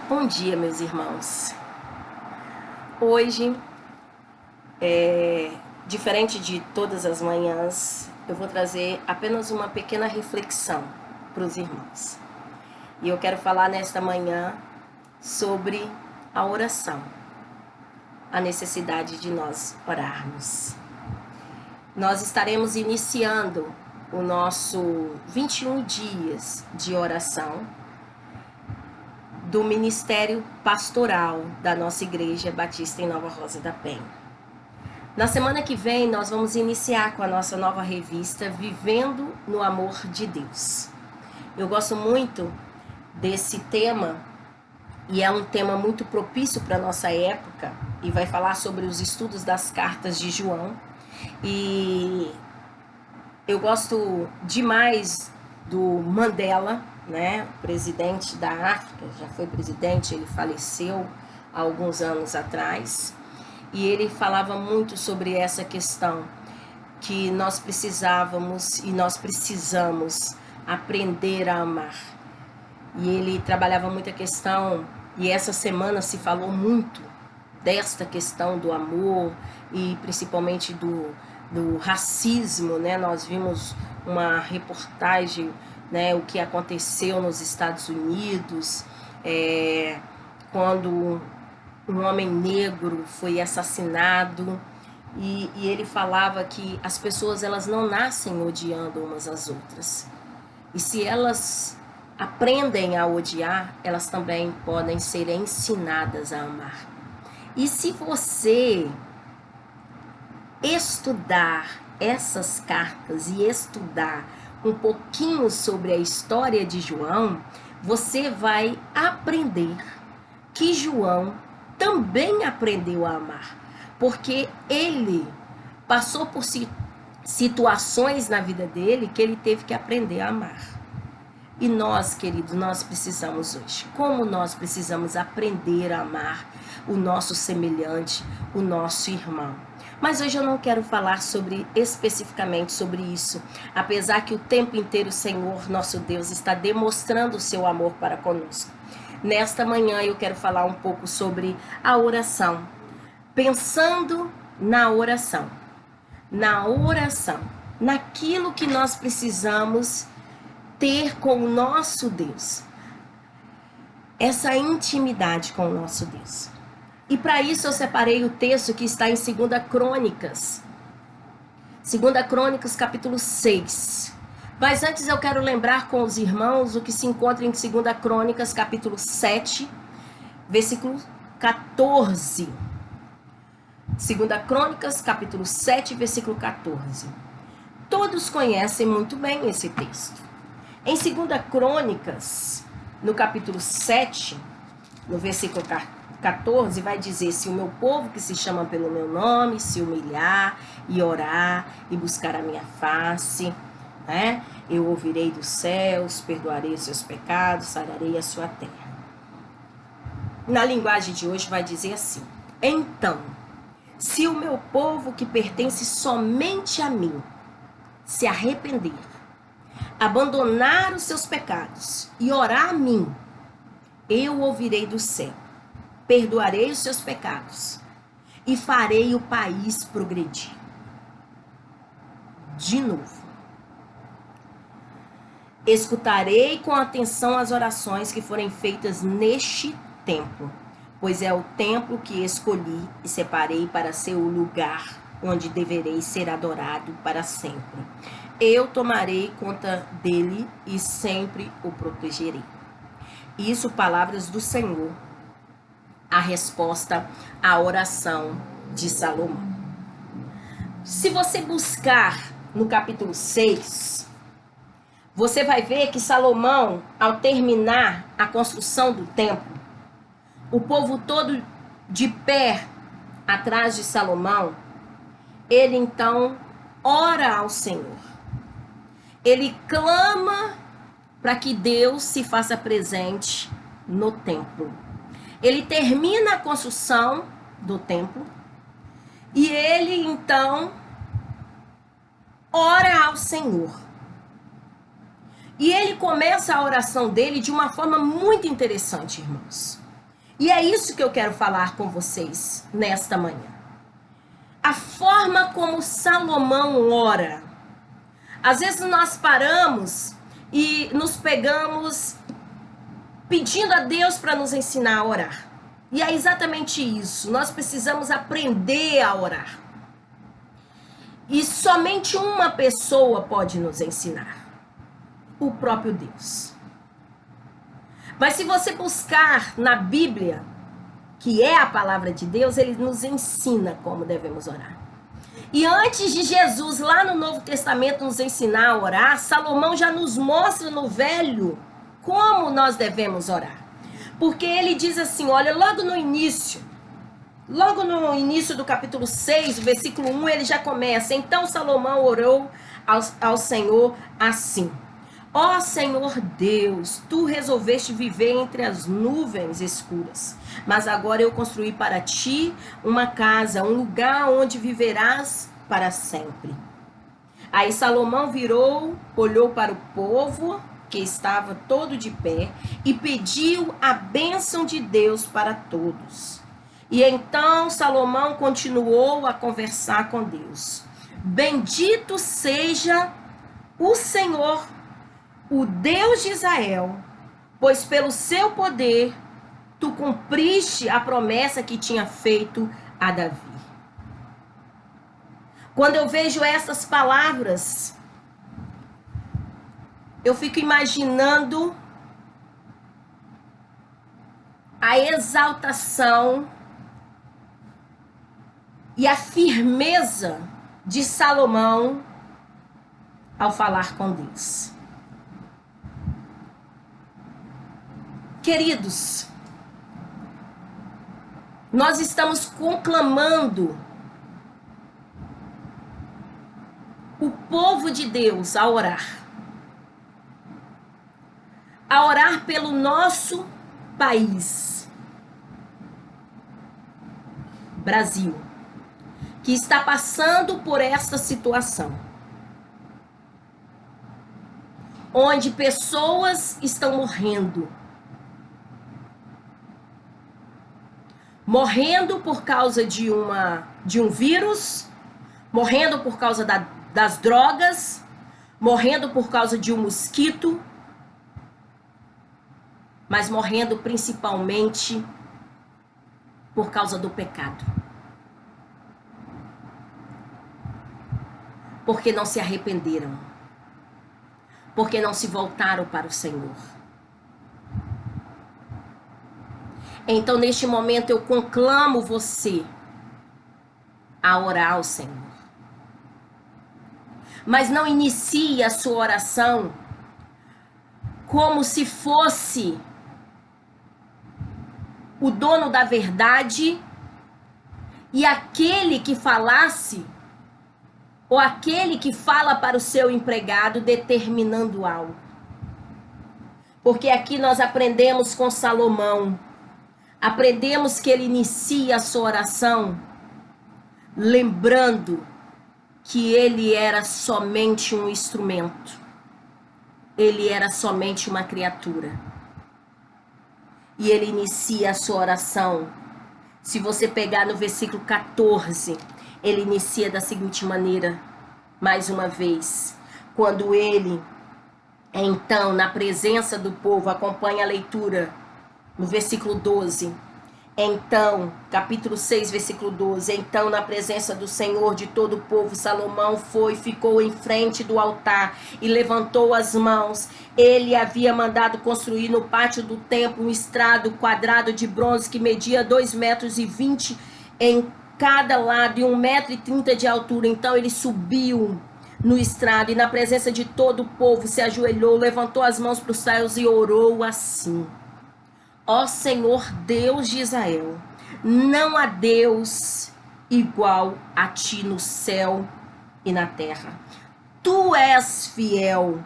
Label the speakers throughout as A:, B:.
A: Bom dia, meus irmãos. Hoje, diferente de todas as manhãs, eu vou trazer apenas uma pequena reflexão para os irmãos. E eu quero falar nesta manhã sobre a oração, a necessidade de nós orarmos. Nós estaremos iniciando o nosso 21 dias de oração do Ministério Pastoral da nossa Igreja Batista em Nova Rosa da Penha. Na semana que vem, nós vamos iniciar com a nossa nova revista Vivendo no Amor de Deus. Eu gosto muito desse tema e é um tema muito propício para a nossa época e vai falar sobre os estudos das cartas de João. E eu gosto demais do Mandela, né, presidente da África, já foi presidente, ele faleceu há alguns anos atrás, e ele falava muito sobre essa questão, que nós precisávamos e nós precisamos aprender a amar. E ele trabalhava muito a questão, e essa semana se falou muito desta questão do amor, e principalmente do racismo, né? Nós vimos uma reportagem, né, o que aconteceu nos Estados Unidos, quando um homem negro foi assassinado, e ele falava que as pessoas elas não nascem odiando umas às outras, e se elas aprendem a odiar, elas também podem ser ensinadas a amar. E se você estudar essas cartas e estudar um pouquinho sobre a história de João, você vai aprender que João também aprendeu a amar, porque ele passou por situações na vida dele que ele teve que aprender a amar. E nós, queridos, nós precisamos hoje, como nós precisamos aprender a amar o nosso semelhante, o nosso irmão. Mas hoje eu não quero falar especificamente sobre isso, apesar que o tempo inteiro o Senhor, nosso Deus, está demonstrando o seu amor para conosco. Nesta manhã eu quero falar um pouco sobre a oração, pensando na oração, naquilo que nós precisamos ter com o nosso Deus, essa intimidade com o nosso Deus. E para isso eu separei o texto que está em 2 Crônicas. 2 Crônicas, capítulo 6. Mas antes eu quero lembrar com os irmãos o que se encontra em 2 Crônicas, capítulo 7, versículo 14. 2 Crônicas, capítulo 7, versículo 14. Todos conhecem muito bem esse texto. Em 2 Crônicas, no capítulo 7, no versículo 14, vai dizer: se o meu povo que se chama pelo meu nome se humilhar e orar e buscar a minha face, né, eu ouvirei dos céus, perdoarei os seus pecados, sararei a sua terra. Na linguagem de hoje vai dizer assim: então, se o meu povo que pertence somente a mim se arrepender, abandonar os seus pecados e orar a mim, eu ouvirei do céu, perdoarei os seus pecados e farei o país progredir. De novo. Escutarei com atenção as orações que forem feitas neste templo, pois é o templo que escolhi e separei para ser o lugar onde deverei ser adorado para sempre. Eu tomarei conta dele e sempre o protegerei. Isso, palavras do Senhor, a resposta à oração de Salomão. Se você buscar no capítulo 6, você vai ver que Salomão, ao terminar a construção do templo, o povo todo de pé atrás de Salomão, ele então ora ao Senhor. Ele clama para que Deus se faça presente no templo. Ele termina a construção do templo e ele então ora ao Senhor. E ele começa a oração dele de uma forma muito interessante, irmãos. E é isso que eu quero falar com vocês nesta manhã. A forma como Salomão ora. Às vezes nós paramos e nos pegamos pedindo a Deus para nos ensinar a orar. E é exatamente isso. Nós precisamos aprender a orar. E somente uma pessoa pode nos ensinar: o próprio Deus. Mas se você buscar na Bíblia, que é a palavra de Deus, ele nos ensina como devemos orar. E antes de Jesus, lá no Novo Testamento, nos ensinar a orar, Salomão já nos mostra no Velho como nós devemos orar. Porque ele diz assim, olha, logo no início do capítulo 6, versículo 1, ele já começa: então Salomão orou ao Senhor assim: ó Senhor Deus, tu resolveste viver entre as nuvens escuras, mas agora eu construí para ti uma casa, um lugar onde viverás para sempre. Aí Salomão virou, olhou para o povo que estava todo de pé e pediu a bênção de Deus para todos. E então Salomão continuou a conversar com Deus: bendito seja o Senhor, o Deus de Israel, pois pelo seu poder tu cumpriste a promessa que tinha feito a Davi. Quando eu vejo essas palavras, eu fico imaginando a exaltação e a firmeza de Salomão ao falar com Deus. Queridos, nós estamos conclamando o povo de Deus a orar pelo nosso país, Brasil, que está passando por esta situação, onde pessoas estão morrendo por causa de um vírus, morrendo por causa das drogas, morrendo por causa de um mosquito, mas morrendo principalmente por causa do pecado. Porque não se arrependeram, porque não se voltaram para o Senhor. Então, neste momento, eu conclamo você a orar ao Senhor. Mas não inicie a sua oração como se fosse o dono da verdade e aquele que falasse, ou aquele que fala para o seu empregado determinando algo. Porque aqui nós aprendemos com Salomão, aprendemos que ele inicia a sua oração lembrando que ele era somente um instrumento. Ele era somente uma criatura. E ele inicia a sua oração. Se você pegar no versículo 14, ele inicia da seguinte maneira, mais uma vez. Quando ele, então, na presença do povo, acompanha a leitura no versículo 12. Então, capítulo 6, versículo 12. Então, na presença do Senhor de todo o povo, Salomão ficou em frente do altar e levantou as mãos. Ele havia mandado construir no pátio do templo um estrado quadrado de bronze que media 2,20 metros em cada lado e 1,30 metros de altura. Então, ele subiu no estrado e na presença de todo o povo se ajoelhou, levantou as mãos para os céus e orou assim: ó Senhor Deus de Israel, não há Deus igual a ti no céu e na terra. Tu és fiel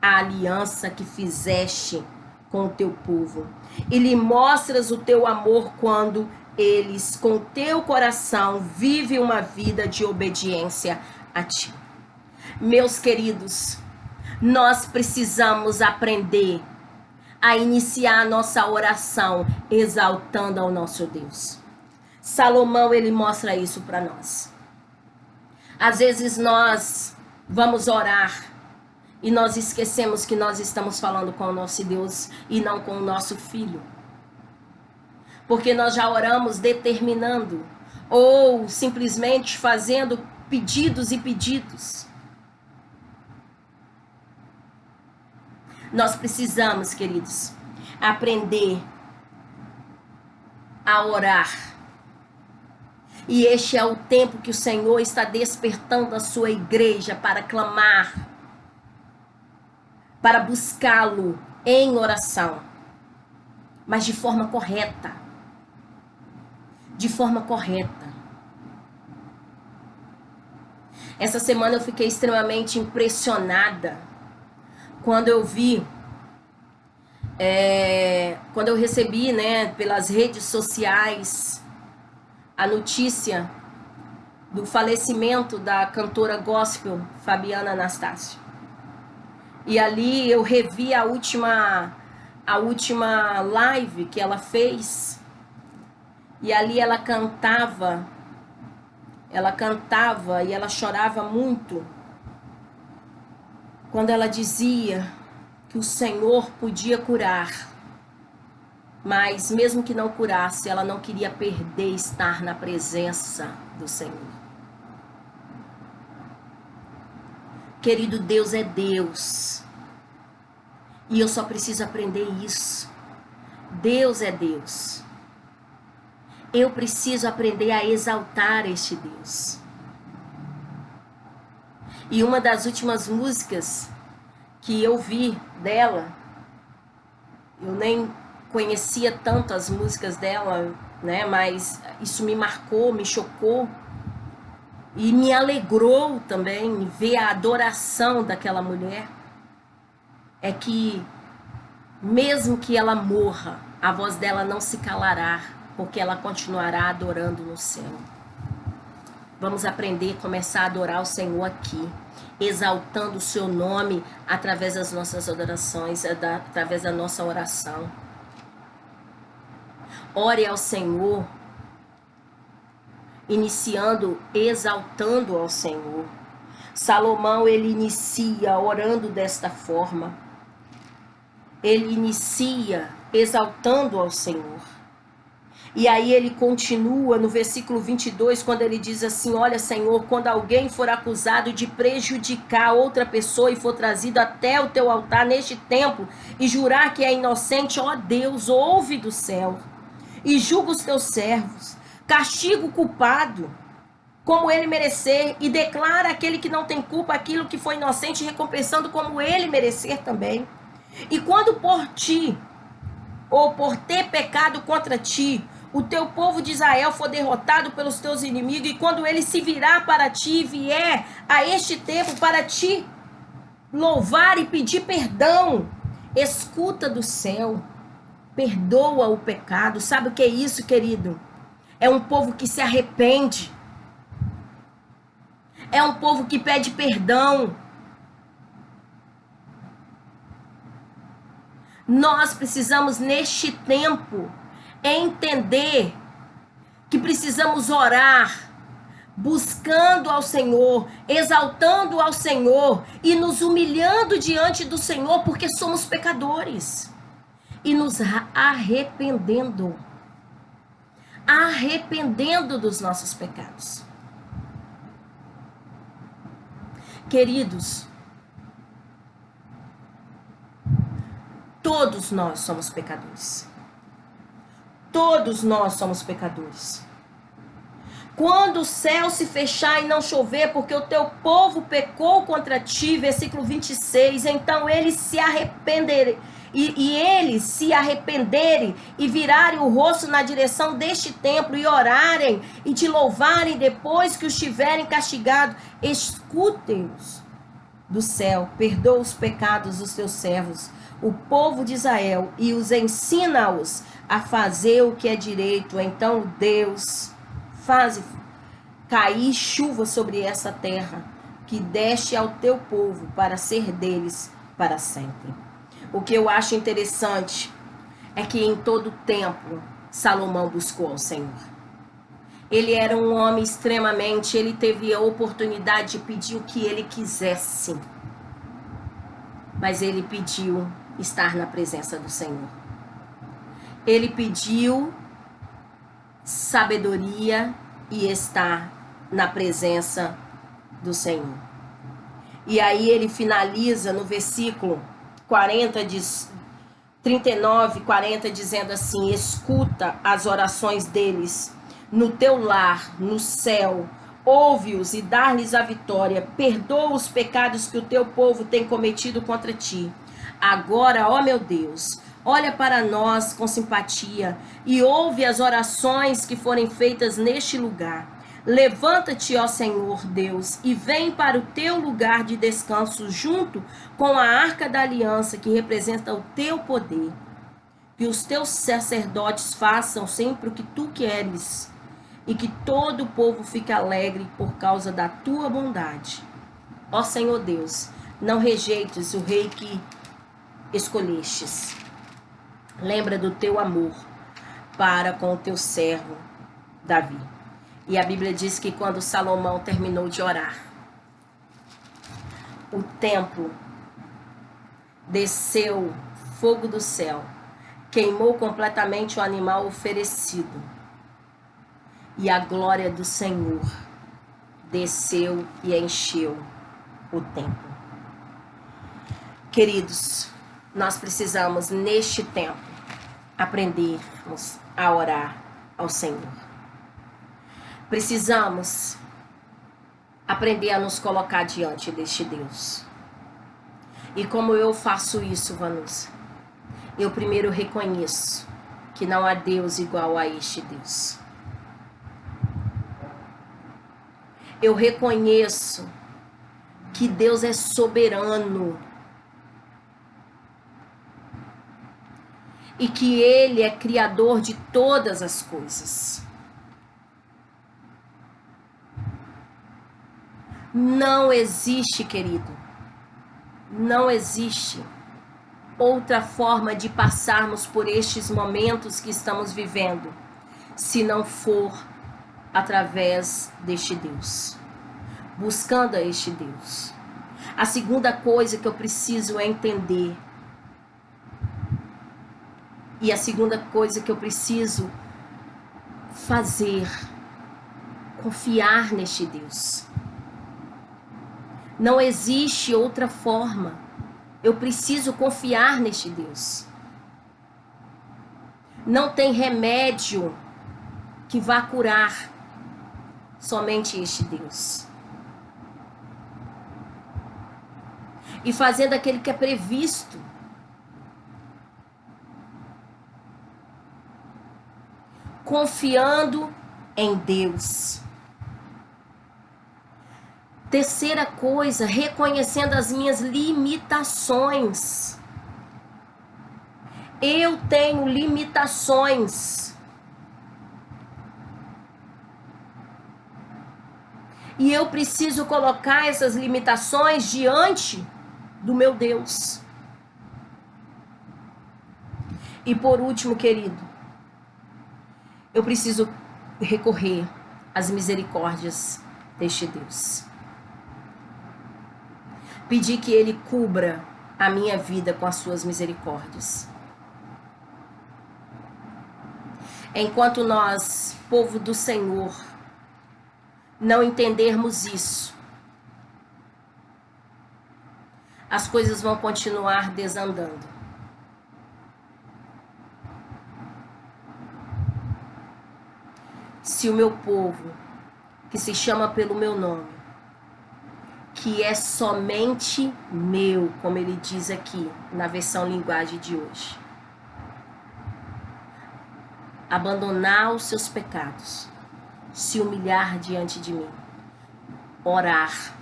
A: à aliança que fizeste com o teu povo e lhe mostras o teu amor quando eles, com o teu coração, vivem uma vida de obediência a ti. Meus queridos, nós precisamos aprender a iniciar a nossa oração exaltando ao nosso Deus. Salomão, ele mostra isso para nós. Às vezes nós vamos orar e nós esquecemos que nós estamos falando com o nosso Deus e não com o nosso filho. Porque nós já oramos determinando ou simplesmente fazendo pedidos e pedidos. Nós precisamos, queridos, aprender a orar. E este é o tempo que o Senhor está despertando a sua igreja para clamar, para buscá-lo em oração, mas de forma correta. De forma correta. Essa semana eu fiquei extremamente impressionada quando eu vi, quando eu recebi, pelas redes sociais, a notícia do falecimento da cantora gospel Fabiana Anastácio. E ali eu revi a última live que ela fez. E ali ela cantava e ela chorava muito quando ela dizia que o Senhor podia curar, mas mesmo que não curasse, ela não queria perder estar na presença do Senhor. Querido, Deus é Deus. E eu só preciso aprender isso. Deus é Deus. Eu preciso aprender a exaltar este Deus. E uma das últimas músicas que eu vi dela, eu nem conhecia tanto as músicas dela, mas isso me marcou, me chocou e me alegrou também ver a adoração daquela mulher. É que mesmo que ela morra, a voz dela não se calará, porque ela continuará adorando no céu. Vamos aprender a começar a adorar o Senhor aqui, exaltando o seu nome através das nossas adorações, através da nossa oração. Ore ao Senhor, iniciando, exaltando ao Senhor. Salomão, ele inicia orando desta forma. Ele inicia exaltando ao Senhor. E aí ele continua no versículo 22, quando ele diz assim: olha, Senhor, quando alguém for acusado de prejudicar outra pessoa e for trazido até o teu altar neste templo e jurar que é inocente, ó Deus, ouve do céu e julga os teus servos, castiga o culpado como ele merecer e declara aquele que não tem culpa aquilo que foi inocente, recompensando como ele merecer também. E quando por ti, ou por ter pecado contra ti, o teu povo de Israel for derrotado pelos teus inimigos, e quando ele se virar para ti e vier a este tempo para te louvar e pedir perdão, escuta do céu, perdoa o pecado. Sabe o que é isso, querido? É um povo que se arrepende. É um povo que pede perdão. Nós precisamos, neste tempo, entender que precisamos orar, buscando ao Senhor, exaltando ao Senhor e nos humilhando diante do Senhor, porque somos pecadores, e nos arrependendo dos nossos pecados. Queridos, todos nós somos pecadores. Todos nós somos pecadores. Quando o céu se fechar e não chover, porque o teu povo pecou contra ti, versículo 26, então eles se arrependerem, e eles se arrependerem e virarem o rosto na direção deste templo e orarem e te louvarem depois que os tiverem castigado, escutem-os do céu, perdoa os pecados dos teus servos, o povo de Israel, e os ensina-os a fazer o que é direito. Então Deus faz cair chuva sobre essa terra que deste ao teu povo para ser deles para sempre. O que eu acho interessante é que em todo tempo Salomão buscou ao Senhor. Ele era um homem extremamente, ele teve a oportunidade de pedir o que ele quisesse. Mas ele pediu estar na presença do Senhor. Ele pediu sabedoria e estar na presença do Senhor. E aí ele finaliza no versículo 39, 40, dizendo assim: escuta as orações deles no teu lar, no céu, ouve-os e dá-lhes a vitória, perdoa os pecados que o teu povo tem cometido contra ti. Agora, ó meu Deus, olha para nós com simpatia e ouve as orações que forem feitas neste lugar. Levanta-te, ó Senhor Deus, e vem para o teu lugar de descanso junto com a arca da aliança que representa o teu poder. Que os teus sacerdotes façam sempre o que tu queres e que todo o povo fique alegre por causa da tua bondade. Ó Senhor Deus, não rejeites o rei que escolhestes. Lembra do teu amor para com o teu servo Davi. E a Bíblia diz que quando Salomão terminou de orar, o templo desceu fogo do céu, queimou completamente o animal oferecido. E a glória do Senhor desceu e encheu o templo. Queridos, nós precisamos neste tempo aprendermos a orar ao Senhor. Precisamos aprender a nos colocar diante deste Deus. E como eu faço isso, Vanusa? Eu primeiro reconheço que não há Deus igual a este Deus. Eu reconheço que Deus é soberano e que Ele é criador de todas as coisas. Não existe, querido, não existe outra forma de passarmos por estes momentos que estamos vivendo, se não for através deste Deus, buscando a este Deus. A segunda coisa que eu preciso é entender, e a segunda coisa que eu preciso fazer, confiar neste Deus. Não existe outra forma. Eu preciso confiar neste Deus. Não tem remédio que vá curar, somente este Deus. E fazendo aquele que é previsto. Confiando em Deus. Terceira coisa, reconhecendo as minhas limitações. Eu tenho limitações. E eu preciso colocar essas limitações diante do meu Deus. E por último, querido, eu preciso recorrer às misericórdias deste Deus. Pedir que Ele cubra a minha vida com as suas misericórdias. Enquanto nós, povo do Senhor, não entendermos isso, as coisas vão continuar desandando. Se o meu povo, que se chama pelo meu nome, que é somente meu, como ele diz aqui na versão linguagem de hoje, abandonar os seus pecados, se humilhar diante de mim, orar,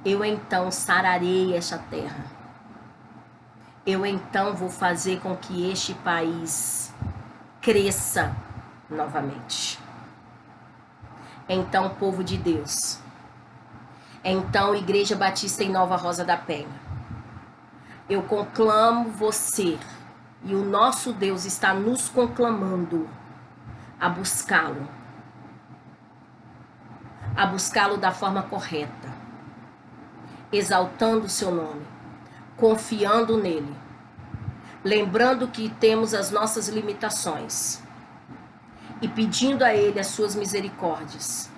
A: eu então sararei esta terra. Eu então vou fazer com que este país cresça novamente. Então, povo de Deus, então, Igreja Batista em Nova Rosa da Penha, Eu conclamo você, e o nosso Deus está nos conclamando a buscá-lo da forma correta, exaltando o seu nome, confiando nele, lembrando que temos as nossas limitações e pedindo a ele as suas misericórdias,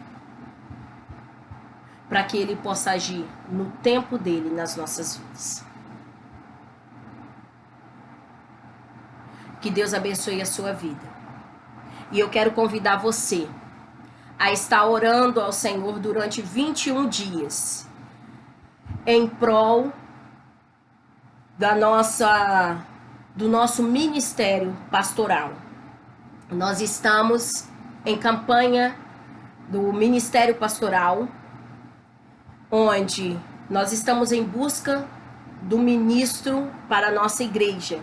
A: para que ele possa agir no tempo dele nas nossas vidas. Que Deus abençoe a sua vida. E eu quero convidar você a estar orando ao Senhor durante 21 dias em prol do nosso ministério pastoral. Nós estamos em campanha do ministério pastoral, onde nós estamos em busca do ministro para a nossa igreja.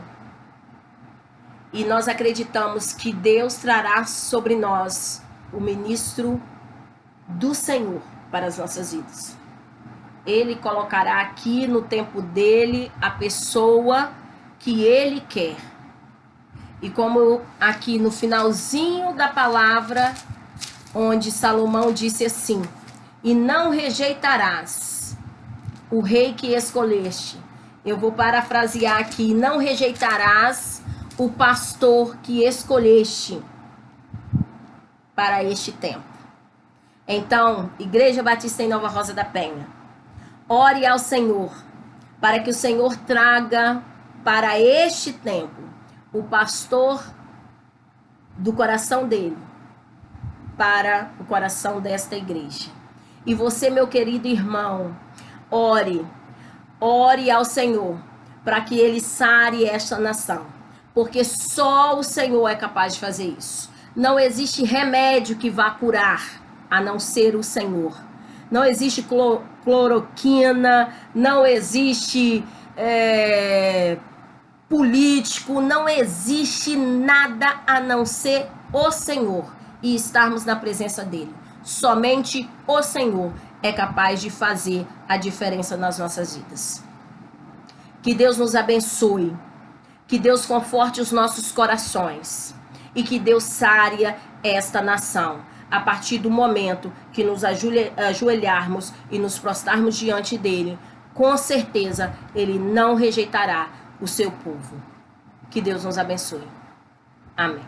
A: E nós acreditamos que Deus trará sobre nós o ministro do Senhor para as nossas vidas. Ele colocará aqui no tempo dele a pessoa que ele quer. E como aqui no finalzinho da palavra, onde Salomão disse assim: e não rejeitarás o rei que escolheste. Eu vou parafrasear aqui: não rejeitarás o pastor que escolheste para este tempo. Então, Igreja Batista em Nova Rosa da Penha, ore ao Senhor, para que o Senhor traga para este tempo o pastor do coração dele, para o coração desta igreja. E você, meu querido irmão, ore ao Senhor, para que ele sare esta nação, porque só o Senhor é capaz de fazer isso. Não existe remédio que vá curar, a não ser o Senhor. Não existe cloroquina, não existe político, não existe nada a não ser o Senhor e estarmos na presença dele. Somente o Senhor é capaz de fazer a diferença nas nossas vidas. Que Deus nos abençoe, que Deus conforte os nossos corações e que Deus sare esta nação a partir do momento que nos ajoelharmos e nos prostrarmos diante dele. Com certeza ele não rejeitará o seu povo. Que Deus nos abençoe. Amém.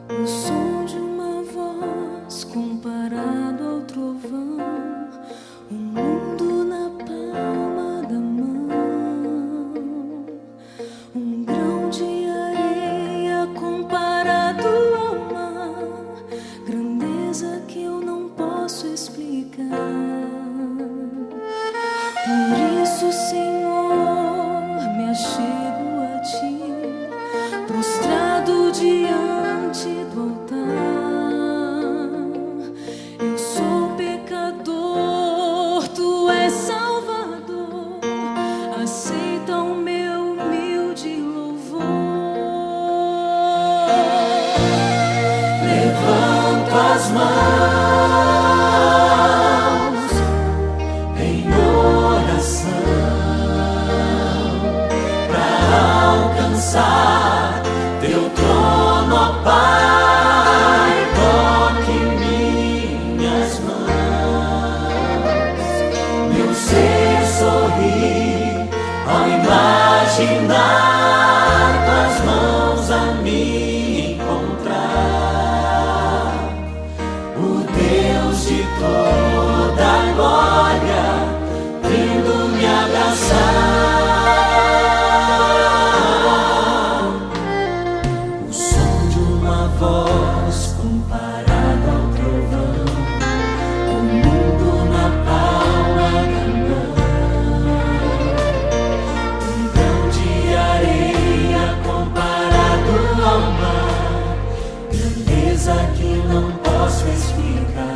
B: O som de uma voz comparado ao trovão, o mundo na palma da mão, um grão de areia comparado ao mar, grandeza que eu não posso explicar. Por isso, Senhor, me achego a ti, prostrado diante do altar. Eu sou pecador, tu és Salvador, aceita o meu humilde louvor. Levanto as mãos em oração para alcançar teu trono, ó Pai. Toque minhas mãos, meu ser sorri ao imaginar tuas mãos a me encontrar. O Deus de toda a glória vindo me abraçar. Voz comparada ao trovão, o mundo na palma da mão, um grão de areia comparado ao mar,
C: que não posso explicar.